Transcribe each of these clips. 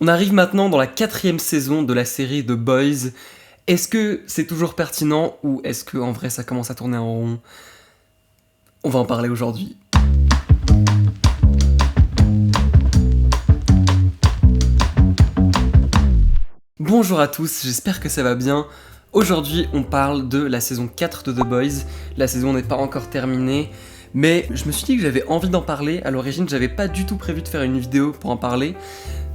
On arrive maintenant dans la 4e saison de la série The Boys. Est-ce que c'est toujours pertinent ou est-ce que en vrai ça commence à tourner en rond? On va en parler aujourd'hui. Bonjour à tous, j'espère que ça va bien. Aujourd'hui on parle de la saison 4 de The Boys. La saison n'est pas encore terminée, mais je me suis dit que j'avais envie d'en parler. À l'origine j'avais pas du tout prévu de faire une vidéo pour en parler,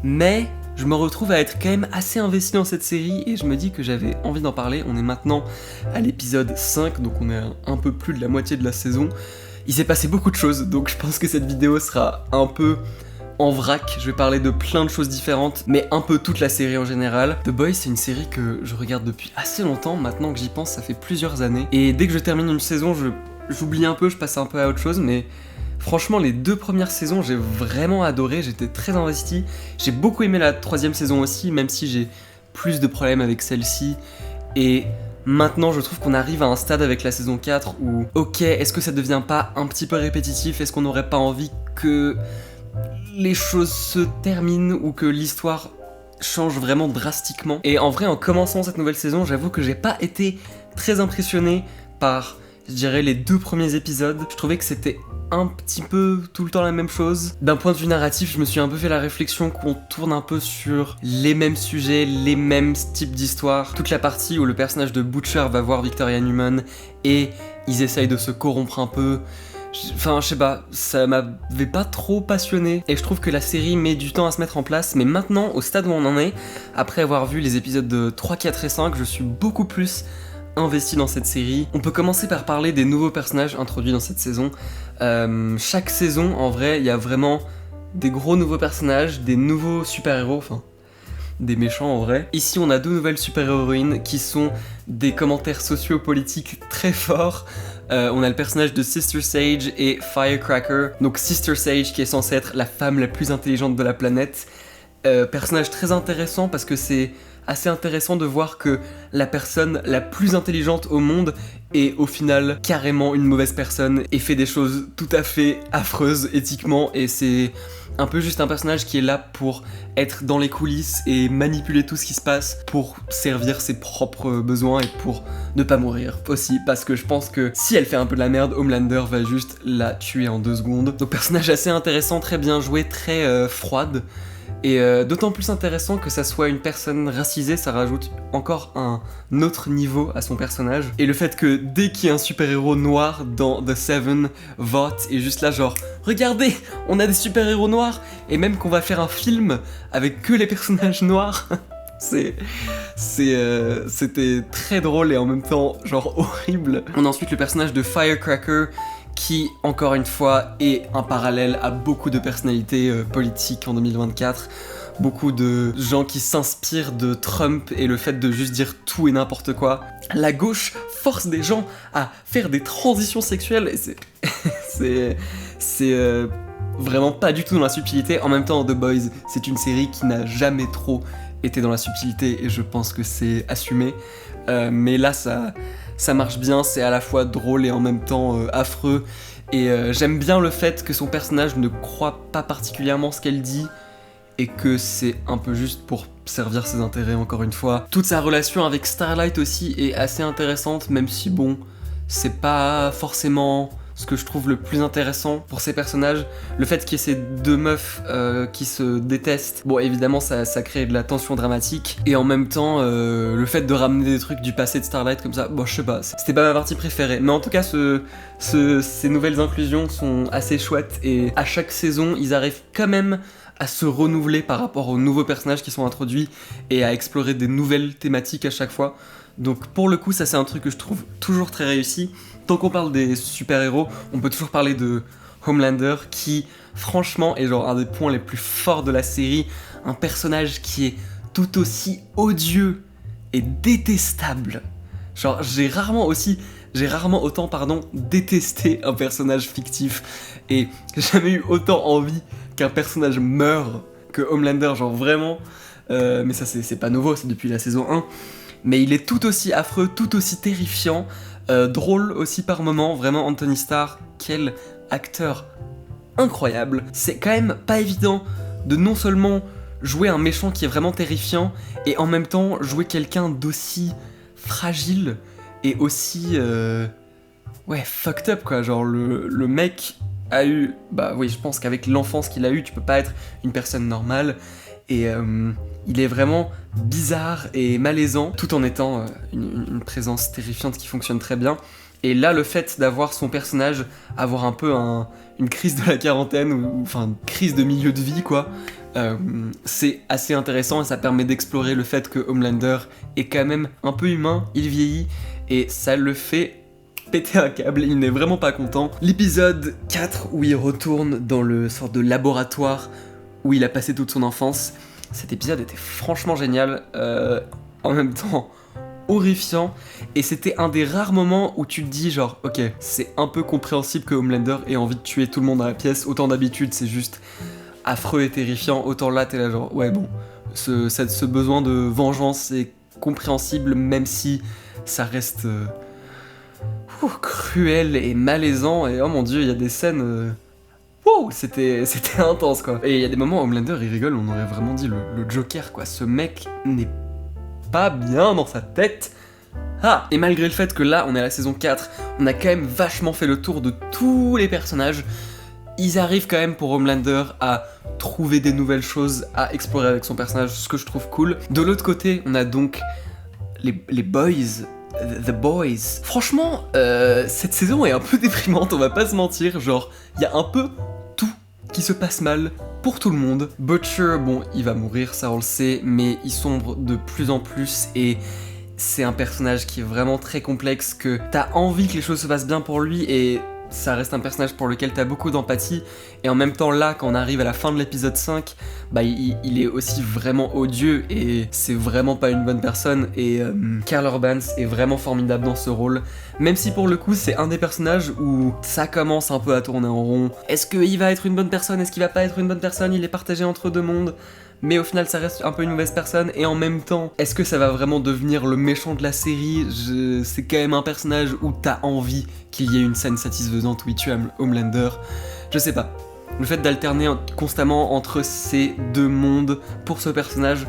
mais je me retrouve à être quand même assez investi dans cette série et je me dis que j'avais envie d'en parler. On est maintenant à l'épisode 5, donc on est à un peu plus de la moitié de la saison. Il s'est passé beaucoup de choses, donc je pense que cette vidéo sera un peu en vrac. Je vais parler de plein de choses différentes, mais un peu toute la série en général. The Boys, c'est une série que je regarde depuis assez longtemps. Maintenant que j'y pense, ça fait plusieurs années. Et dès que je termine une saison, j'oublie un peu, je passe un peu à autre chose, mais franchement, les 2 premières saisons, j'ai vraiment adoré, j'étais très investi. J'ai beaucoup aimé la 3e saison aussi, même si j'ai plus de problèmes avec celle-ci. Et maintenant, je trouve qu'on arrive à un stade avec la saison 4 où, ok, est-ce que ça devient pas un petit peu répétitif? Est-ce qu'on n'aurait pas envie que les choses se terminent ou que l'histoire change vraiment drastiquement? Et en vrai, en commençant cette nouvelle saison, j'avoue que j'ai pas été très impressionné par, je dirais, les 2 premiers épisodes. Je trouvais que c'était un petit peu tout le temps la même chose. D'un point de vue narratif, je me suis un peu fait la réflexion qu'on tourne un peu sur les mêmes sujets, les mêmes types d'histoires. Toute la partie où le personnage de Butcher va voir Victoria Newman et ils essayent de se corrompre un peu. Enfin, je sais pas, ça m'avait pas trop passionné et je trouve que la série met du temps à se mettre en place, mais maintenant, au stade où on en est, après avoir vu les épisodes de 3, 4 et 5, je suis beaucoup plus investi dans cette série. On peut commencer par parler des nouveaux personnages introduits dans cette saison. Chaque saison, en vrai, il y a vraiment des gros nouveaux personnages, des nouveaux super-héros, enfin, des méchants en vrai. Ici, on a 2 nouvelles super-héroïnes qui sont des commentaires socio-politiques très forts. On a le personnage de Sister Sage et Firecracker. Donc Sister Sage qui est censée être la femme la plus intelligente de la planète. Personnage très intéressant parce que c'est assez intéressant de voir que la personne la plus intelligente au monde est au final carrément une mauvaise personne et fait des choses tout à fait affreuses éthiquement, et c'est un peu juste un personnage qui est là pour être dans les coulisses et manipuler tout ce qui se passe pour servir ses propres besoins et pour ne pas mourir aussi, parce que je pense que si elle fait un peu de la merde, Homelander va juste la tuer en 2 secondes. Donc personnage assez intéressant, très bien joué, très froide. Et d'autant plus intéressant que ça soit une personne racisée, ça rajoute encore un autre niveau à son personnage. Et le fait que dès qu'il y a un super-héros noir dans The Seven, Vought est juste là genre « Regardez, on a des super-héros noirs !» Et même qu'on va faire un film avec que les personnages noirs. C'était très drôle et en même temps genre horrible. On a ensuite le personnage de Firecracker, qui, encore une fois, est un parallèle à beaucoup de personnalités politiques en 2024. Beaucoup de gens qui s'inspirent de Trump et le fait de juste dire tout et n'importe quoi. La gauche force des gens à faire des transitions sexuelles et c'est vraiment pas du tout dans la subtilité. En même temps, The Boys, c'est une série qui n'a jamais trop été dans la subtilité et je pense que c'est assumé. Mais là, ça marche bien, c'est à la fois drôle et en même temps affreux. Et j'aime bien le fait que son personnage ne croit pas particulièrement ce qu'elle dit et que c'est un peu juste pour servir ses intérêts, encore une fois. Toute sa relation avec Starlight aussi est assez intéressante, même si bon, c'est pas forcément ce que je trouve le plus intéressant pour ces personnages. Le fait qu'il y ait ces 2 meufs qui se détestent, bon évidemment ça crée de la tension dramatique, et en même temps le fait de ramener des trucs du passé de Starlight comme ça, bon je sais pas, c'était pas ma partie préférée, mais en tout cas ces nouvelles inclusions sont assez chouettes, et à chaque saison ils arrivent quand même à se renouveler par rapport aux nouveaux personnages qui sont introduits et à explorer des nouvelles thématiques à chaque fois. Donc pour le coup, ça c'est un truc que je trouve toujours très réussi. Tant qu'on parle des super-héros, on peut toujours parler de Homelander qui, franchement, est genre un des points les plus forts de la série. Un personnage qui est tout aussi odieux et détestable. Genre j'ai rarement autant détesté un personnage fictif et j'ai jamais eu autant envie qu'un personnage meure que Homelander, genre vraiment. Mais ça c'est pas nouveau, c'est depuis la saison 1. Mais il est tout aussi affreux, tout aussi terrifiant, drôle aussi par moments. Vraiment, Anthony Starr, quel acteur incroyable. C'est quand même pas évident de non seulement jouer un méchant qui est vraiment terrifiant et en même temps jouer quelqu'un d'aussi fragile et aussi fucked up quoi. Genre le mec a eu, bah oui, je pense qu'avec l'enfance qu'il a eu, tu peux pas être une personne normale et il est vraiment bizarre et malaisant tout en étant une présence terrifiante qui fonctionne très bien. Et là, le fait d'avoir son personnage avoir un peu une crise de la quarantaine ou enfin une crise de milieu de vie quoi, c'est assez intéressant et ça permet d'explorer le fait que Homelander est quand même un peu humain, il vieillit et ça le fait péter un câble, il n'est vraiment pas content. L'épisode 4 où il retourne dans le sorte de laboratoire où il a passé toute son enfance, cet épisode était franchement génial, en même temps horrifiant, et c'était un des rares moments où tu te dis genre ok, c'est un peu compréhensible que Homelander ait envie de tuer tout le monde dans la pièce, autant d'habitude c'est juste affreux et terrifiant, autant là t'es là genre ouais bon, ce besoin de vengeance est compréhensible même si ça reste cruel et malaisant, et oh mon dieu il y a des scènes wow, c'était intense quoi. Et il y a des moments où Homelander il rigole, on aurait vraiment dit le Joker quoi, ce mec n'est pas bien dans sa tête. Ah, et malgré le fait que là on est à la saison 4, on a quand même vachement fait le tour de tous les personnages, ils arrivent quand même pour Homelander à trouver des nouvelles choses à explorer avec son personnage, ce que je trouve cool. De l'autre côté, on a donc les boys, The Boys. Franchement, cette saison est un peu déprimante, on va pas se mentir, genre, il y a un peu tout qui se passe mal pour tout le monde. Butcher, bon, il va mourir, ça on le sait, mais il sombre de plus en plus et c'est un personnage qui est vraiment très complexe, que t'as envie que les choses se passent bien pour lui et ça reste un personnage pour lequel t'as beaucoup d'empathie, et en même temps là, quand on arrive à la fin de l'épisode 5, bah il est aussi vraiment odieux et c'est vraiment pas une bonne personne, et Karl Urban est vraiment formidable dans ce rôle, même si pour le coup c'est un des personnages où ça commence un peu à tourner en rond. Est-ce qu'il va être une bonne personne, est-ce qu'il va pas être une bonne personne, il est partagé entre deux mondes, mais au final ça reste un peu une mauvaise personne, et en même temps, est-ce que ça va vraiment devenir le méchant de la série? C'est quand même un personnage où t'as envie qu'il y ait une scène satisfaisante où il tue Homelander, je sais pas. Le fait d'alterner constamment entre ces deux mondes pour ce personnage,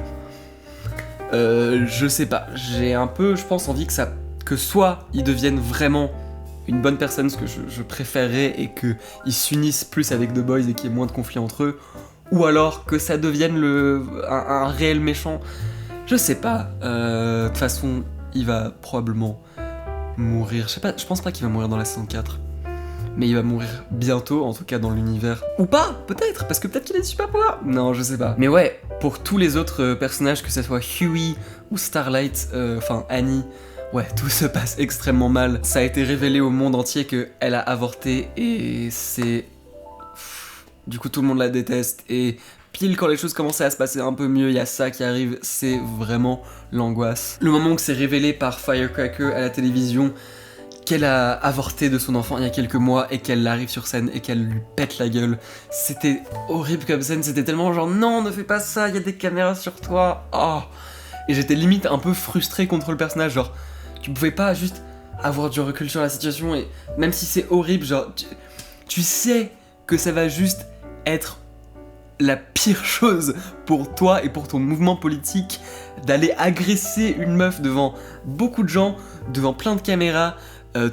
je sais pas, j'ai un peu, je pense, envie que soit il devienne vraiment une bonne personne, ce que je préférerais, et qu'ils s'unissent plus avec The Boys et qu'il y ait moins de conflits entre eux, ou alors que ça devienne un réel méchant, je sais pas. De toute façon, il va probablement mourir, je pense pas qu'il va mourir dans la saison 4, mais il va mourir bientôt, en tout cas dans l'univers. Ou pas, peut-être, parce que peut-être qu'il a des super pouvoirs. Non, je sais pas. Mais ouais, pour tous les autres personnages, que ce soit Huey ou Starlight, enfin Annie, ouais, tout se passe extrêmement mal. Ça a été révélé au monde entier qu'elle a avorté, et c'est... Du coup, tout le monde la déteste, et pile quand les choses commençaient à se passer un peu mieux, il y a ça qui arrive, c'est vraiment l'angoisse. Le moment où c'est révélé par Firecracker à la télévision qu'elle a avorté de son enfant il y a quelques mois et qu'elle arrive sur scène et qu'elle lui pète la gueule, c'était horrible comme scène, c'était tellement genre non, ne fais pas ça, il y a des caméras sur toi, oh. Et j'étais limite un peu frustré contre le personnage, genre tu pouvais pas juste avoir du recul sur la situation, et même si c'est horrible, genre tu sais que ça va juste être la pire chose pour toi et pour ton mouvement politique d'aller agresser une meuf devant beaucoup de gens, devant plein de caméras.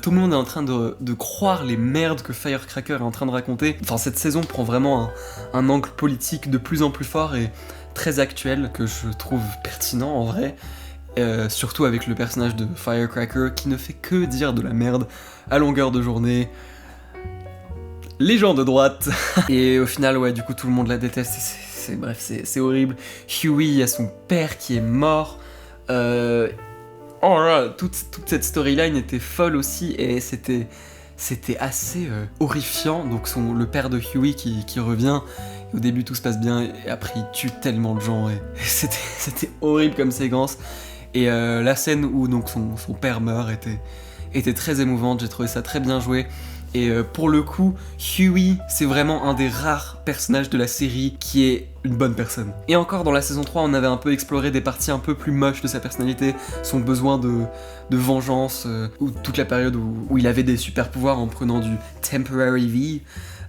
Tout le monde est en train de croire les merdes que Firecracker est en train de raconter. Enfin, cette saison prend vraiment un angle politique de plus en plus fort et très actuel, que je trouve pertinent en vrai. Surtout avec le personnage de Firecracker qui ne fait que dire de la merde à longueur de journée. Les gens de droite. Et au final, ouais, du coup, tout le monde la déteste. Bref, c'est horrible. Huey, il y a son père qui est mort. Oh là, toute cette storyline était folle aussi, et c'était assez horrifiant. Donc le père de Huey qui revient. Et au début, tout se passe bien, et après, il tue tellement de gens. Et c'était horrible comme séquence. Et la scène où donc son père meurt était très émouvante. J'ai trouvé ça très bien joué. Et pour le coup, Huey, c'est vraiment un des rares personnages de la série qui est une bonne personne. Et encore dans la saison 3, on avait un peu exploré des parties un peu plus moches de sa personnalité, son besoin de vengeance, ou toute la période où il avait des super pouvoirs en prenant du temporary V.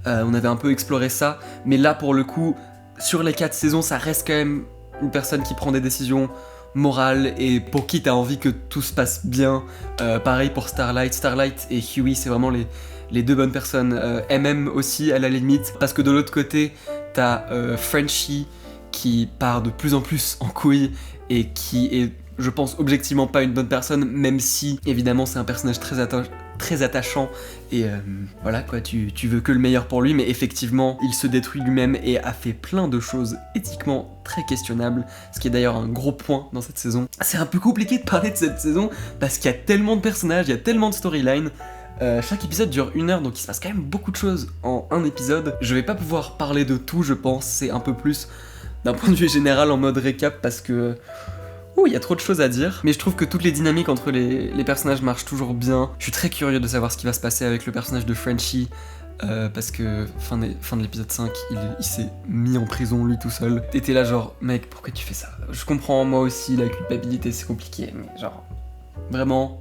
On avait un peu exploré ça, mais là pour le coup, sur les 4 saisons, ça reste quand même une personne qui prend des décisions morales et pour qui t'as envie que tout se passe bien. Pareil pour Starlight. Starlight et Hughie, c'est vraiment les deux bonnes personnes. MM aussi, à la limite, parce que de l'autre côté, t'as Frenchie qui part de plus en plus en couille et qui est, je pense, objectivement pas une bonne personne, même si, évidemment, c'est un personnage très attachant et voilà quoi, tu veux que le meilleur pour lui, mais effectivement il se détruit lui-même et a fait plein de choses éthiquement très questionnables, ce qui est d'ailleurs un gros point dans cette saison. C'est un peu compliqué de parler de cette saison parce qu'il y a tellement de personnages, il y a tellement de storylines. Chaque épisode dure 1 heure, donc il se passe quand même beaucoup de choses en un épisode. Je vais pas pouvoir parler de tout, je pense, c'est un peu plus d'un point de vue général en mode récap parce que il y a trop de choses à dire, mais je trouve que toutes les dynamiques entre les personnages marchent toujours bien. Je suis très curieux de savoir ce qui va se passer avec le personnage de Frenchie, parce que fin de l'épisode 5, il s'est mis en prison lui tout seul. T'étais là genre, mec, pourquoi tu fais ça? Je comprends, moi aussi, la culpabilité c'est compliqué, mais genre, vraiment,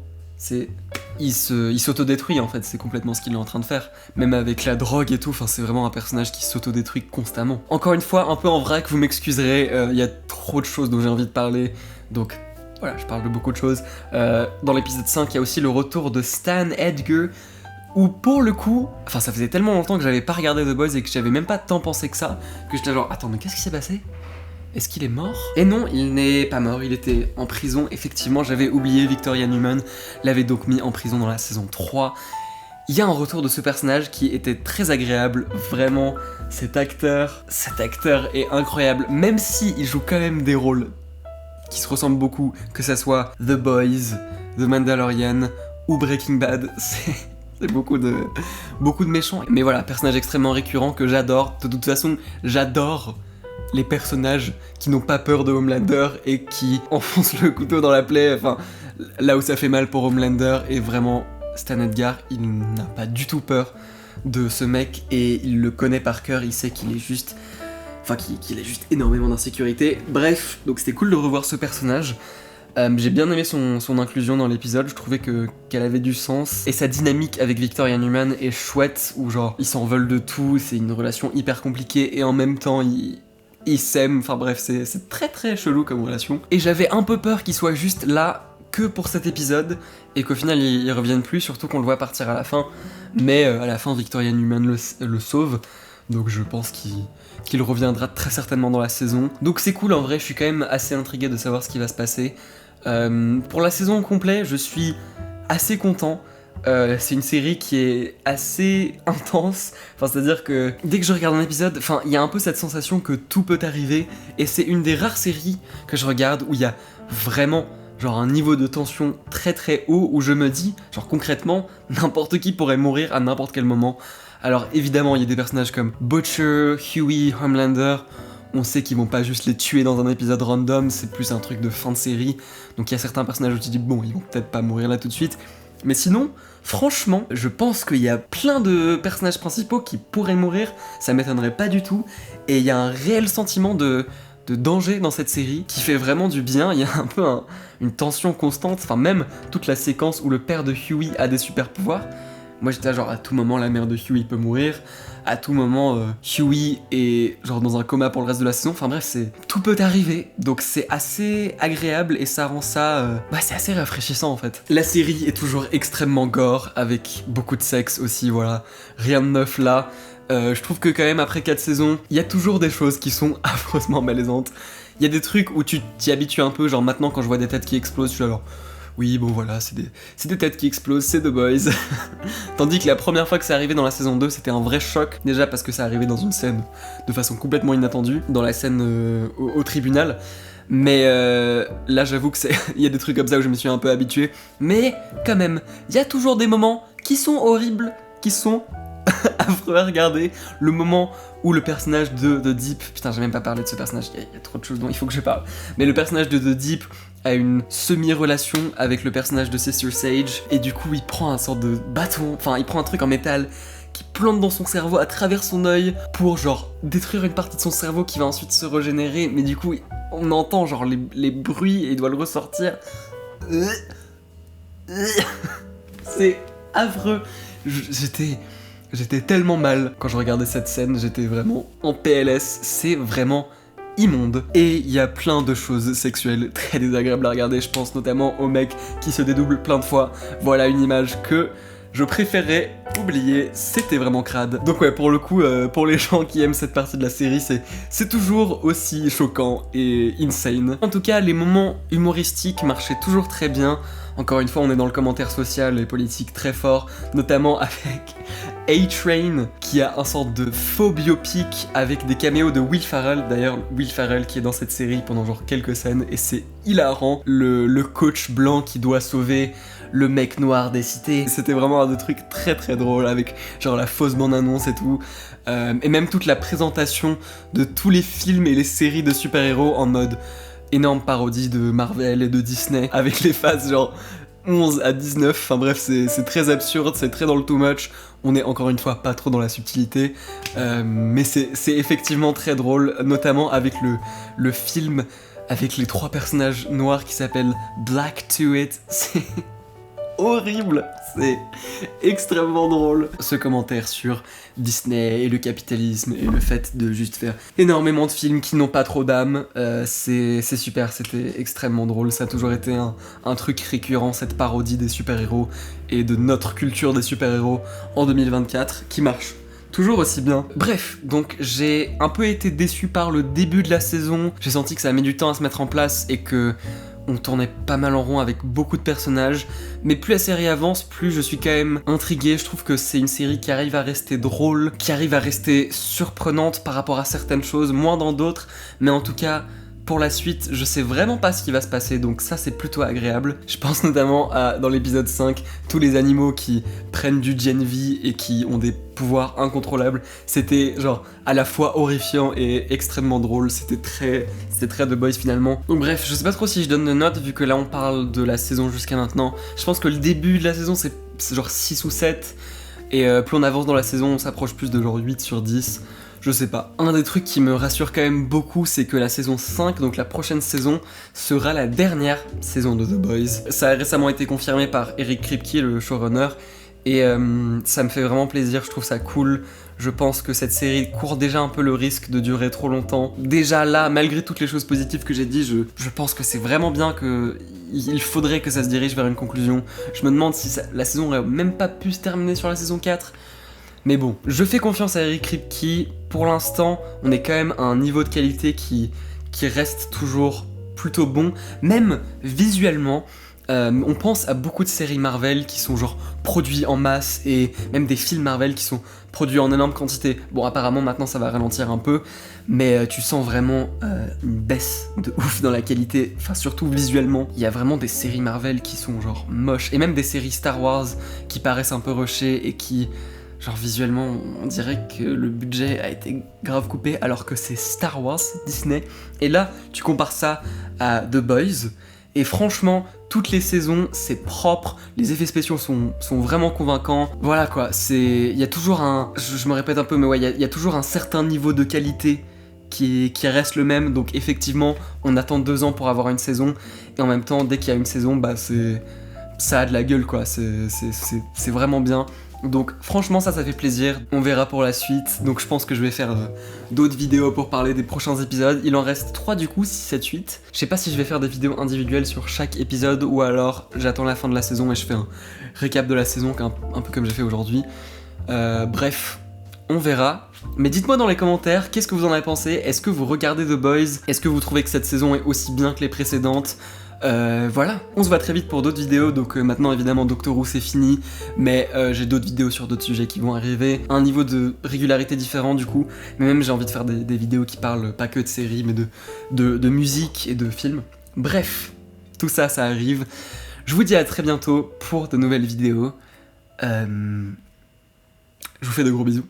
il s'autodétruit en fait, c'est complètement ce qu'il est en train de faire. Même avec la drogue et tout, c'est vraiment un personnage qui s'autodétruit constamment. Encore une fois, un peu en vrac, vous m'excuserez, il y a trop de choses dont j'ai envie de parler, donc voilà, je parle de beaucoup de choses. Dans l'épisode 5, il y a aussi le retour de Stan Edgar, où pour le coup, ça faisait tellement longtemps que j'avais pas regardé The Boys et que j'avais même pas tant pensé que ça, que j'étais genre, attends, mais qu'est-ce qui s'est passé? Est-ce qu'il est mort? Et non, il n'est pas mort, il était en prison. Effectivement, j'avais oublié, Victoria Newman l'avait donc mis en prison dans la saison 3. Il y a un retour de ce personnage qui était très agréable, vraiment, cet acteur est incroyable, même si il joue quand même des rôles qui se ressemblent beaucoup, que ça soit The Boys, The Mandalorian ou Breaking Bad, c'est beaucoup de méchants. Mais voilà, personnage extrêmement récurrent que j'adore. De toute façon, j'adore les personnages qui n'ont pas peur de Homelander et qui enfoncent le couteau dans la plaie, là où ça fait mal pour Homelander, et vraiment, Stan Edgar, il n'a pas du tout peur de ce mec et il le connaît par cœur, il sait qu'il est juste... qu'il a juste énormément d'insécurité. Bref, donc c'était cool de revoir ce personnage. J'ai bien aimé son inclusion dans l'épisode, je trouvais qu'elle avait du sens. Et sa dynamique avec Victoria Newman est chouette, où genre, ils s'en veulent de tout, c'est une relation hyper compliquée, et en même temps, ils s'aiment, bref, c'est très très chelou comme relation. Et j'avais un peu peur qu'il soit juste là que pour cet épisode, et qu'au final il revienne plus, surtout qu'on le voit partir à la fin. Mais à la fin, Victoria Newman le sauve, donc je pense qu'il reviendra très certainement dans la saison. Donc c'est cool en vrai, je suis quand même assez intrigué de savoir ce qui va se passer. Pour la saison au complet, je suis assez content. C'est une série qui est assez intense, c'est-à-dire que dès que je regarde un épisode, il y a un peu cette sensation que tout peut arriver, et c'est une des rares séries que je regarde où il y a vraiment genre un niveau de tension très très haut, où je me dis, genre concrètement, n'importe qui pourrait mourir à n'importe quel moment. Alors évidemment, il y a des personnages comme Butcher, Hughie, Homelander, on sait qu'ils vont pas juste les tuer dans un épisode random, c'est plus un truc de fin de série, donc il y a certains personnages où tu dis, bon, ils vont peut-être pas mourir là tout de suite. Mais sinon, franchement, je pense qu'il y a plein de personnages principaux qui pourraient mourir, ça m'étonnerait pas du tout, et il y a un réel sentiment de danger dans cette série qui fait vraiment du bien. Il y a un peu une tension constante, même toute la séquence où le père de Hughie a des super pouvoirs. Moi j'étais là genre, à tout moment la mère de Hughie peut mourir, à tout moment Hughie est genre dans un coma pour le reste de la saison, bref, tout peut arriver, donc c'est assez agréable et ça rend ça, c'est assez rafraîchissant en fait. La série est toujours extrêmement gore, avec beaucoup de sexe aussi, voilà, rien de neuf là. Je trouve que quand même après 4 saisons, il y a toujours des choses qui sont affreusement malaisantes. Il y a des trucs où tu t'y habitues un peu, genre maintenant quand je vois des têtes qui explosent, je suis là genre... Oui, bon voilà, c'est des têtes qui explosent, c'est The Boys. Tandis que la première fois que c'est arrivé dans la saison 2, c'était un vrai choc. Déjà parce que ça arrivait dans une scène de façon complètement inattendue, dans la scène au tribunal. Mais là, j'avoue que il y a des trucs comme ça où je me suis un peu habitué. Mais quand même, il y a toujours des moments qui sont horribles, qui sont affreux à regarder. Le moment où le personnage de The Deep... Putain, j'ai même pas parlé de ce personnage, il y a trop de choses dont il faut que je parle. Mais le personnage de The Deep a une semi-relation avec le personnage de Sister Sage, et du coup il prend un sorte de bâton, il prend un truc en métal qui plante dans son cerveau à travers son œil pour genre détruire une partie de son cerveau qui va ensuite se régénérer, mais du coup on entend genre les bruits et il doit le ressortir. C'est affreux. J'étais tellement mal quand je regardais cette scène, j'étais vraiment en PLS, c'est vraiment immonde. Et il y a plein de choses sexuelles très désagréables à regarder, je pense notamment au mec qui se dédouble plein de fois. Voilà une image que je préférais oublier, c'était vraiment crade. Donc ouais, pour le coup, pour les gens qui aiment cette partie de la série, c'est toujours aussi choquant et insane. En tout cas, les moments humoristiques marchaient toujours très bien. Encore une fois, on est dans le commentaire social et politique très fort, notamment avec A-Train, qui a un sorte de faux biopic avec des caméos de Will Ferrell. D'ailleurs, Will Ferrell qui est dans cette série pendant genre quelques scènes, et c'est hilarant. Le coach blanc qui doit sauver le mec noir des cités. C'était vraiment un des trucs très très drôles avec genre la fausse bande-annonce et tout. Et même toute la présentation de tous les films et les séries de super-héros en mode énorme parodie de Marvel et de Disney avec les phases genre 11 à 19, enfin bref, c'est très absurde, c'est très dans le too much. On est encore une fois pas trop dans la subtilité, mais c'est effectivement très drôle, notamment avec le film avec les 3 personnages noirs qui s'appellent Black to It. C'est horrible, c'est extrêmement drôle. Ce commentaire sur Disney et le capitalisme et le fait de juste faire énormément de films qui n'ont pas trop d'âme, c'est super, c'était extrêmement drôle. Ça a toujours été un truc récurrent, cette parodie des super-héros et de notre culture des super-héros en 2024 qui marche toujours aussi bien. Bref, donc j'ai un peu été déçu par le début de la saison. J'ai senti que ça a mis du temps à se mettre en place et que on tournait pas mal en rond avec beaucoup de personnages, mais plus la série avance, plus je suis quand même intrigué. Je trouve que c'est une série qui arrive à rester drôle, qui arrive à rester surprenante par rapport à certaines choses, moins dans d'autres, mais en tout cas, pour la suite, je sais vraiment pas ce qui va se passer, donc ça c'est plutôt agréable. Je pense notamment à, dans l'épisode 5, tous les animaux qui prennent du Gen-V et qui ont des pouvoirs incontrôlables. C'était genre à la fois horrifiant et extrêmement drôle, c'était très The Boys finalement. Donc bref, je sais pas trop si je donne de notes vu que là on parle de la saison jusqu'à maintenant. Je pense que le début de la saison c'est genre 6 ou 7, et plus on avance dans la saison on s'approche plus de genre 8 sur 10. Je sais pas. Un des trucs qui me rassure quand même beaucoup, c'est que la saison 5, donc la prochaine saison, sera la dernière saison de The Boys. Ça a récemment été confirmé par Eric Kripke, le showrunner, et ça me fait vraiment plaisir, je trouve ça cool. Je pense que cette série court déjà un peu le risque de durer trop longtemps. Déjà là, malgré toutes les choses positives que j'ai dit, je pense que c'est vraiment bien que il faudrait que ça se dirige vers une conclusion. Je me demande si la saison aurait même pas pu se terminer sur la saison 4. Mais bon, je fais confiance à Eric Kripke. Pour l'instant, on est quand même à un niveau de qualité qui reste toujours plutôt bon, même visuellement. On pense à beaucoup de séries Marvel qui sont genre produits en masse, et même des films Marvel qui sont produits en énorme quantité. Bon, apparemment maintenant ça va ralentir un peu, mais tu sens vraiment une baisse de ouf dans la qualité, enfin surtout visuellement. Il y a vraiment des séries Marvel qui sont genre moches, et même des séries Star Wars qui paraissent un peu rushées et qui... genre visuellement, on dirait que le budget a été grave coupé alors que c'est Star Wars, c'est Disney. Et là, tu compares ça à The Boys, et franchement, toutes les saisons, c'est propre, les effets spéciaux sont vraiment convaincants. Voilà quoi, il y a toujours un... Je me répète un peu, mais ouais, il y a toujours un certain niveau de qualité qui reste le même. Donc effectivement, on attend 2 ans pour avoir une saison, et en même temps, dès qu'il y a une saison, bah ça a de la gueule quoi, c'est vraiment bien. Donc franchement ça fait plaisir, on verra pour la suite. Donc je pense que je vais faire d'autres vidéos pour parler des prochains épisodes. Il en reste 3 du coup, 6, 7, 8. Je sais pas si je vais faire des vidéos individuelles sur chaque épisode, ou alors j'attends la fin de la saison et je fais un récap de la saison, un peu comme j'ai fait aujourd'hui. Bref, on verra. Mais dites-moi dans les commentaires, qu'est-ce que vous en avez pensé? Est-ce que vous regardez The Boys? Est-ce que vous trouvez que cette saison est aussi bien que les précédentes? Voilà, on se voit très vite pour d'autres vidéos. Donc maintenant évidemment Doctor Who c'est fini, mais j'ai d'autres vidéos sur d'autres sujets qui vont arriver, un niveau de régularité différent du coup, mais même j'ai envie de faire des vidéos qui parlent pas que de séries mais de musique et de films. Bref, tout ça arrive. Je vous dis à très bientôt pour de nouvelles vidéos. Je vous fais de gros bisous.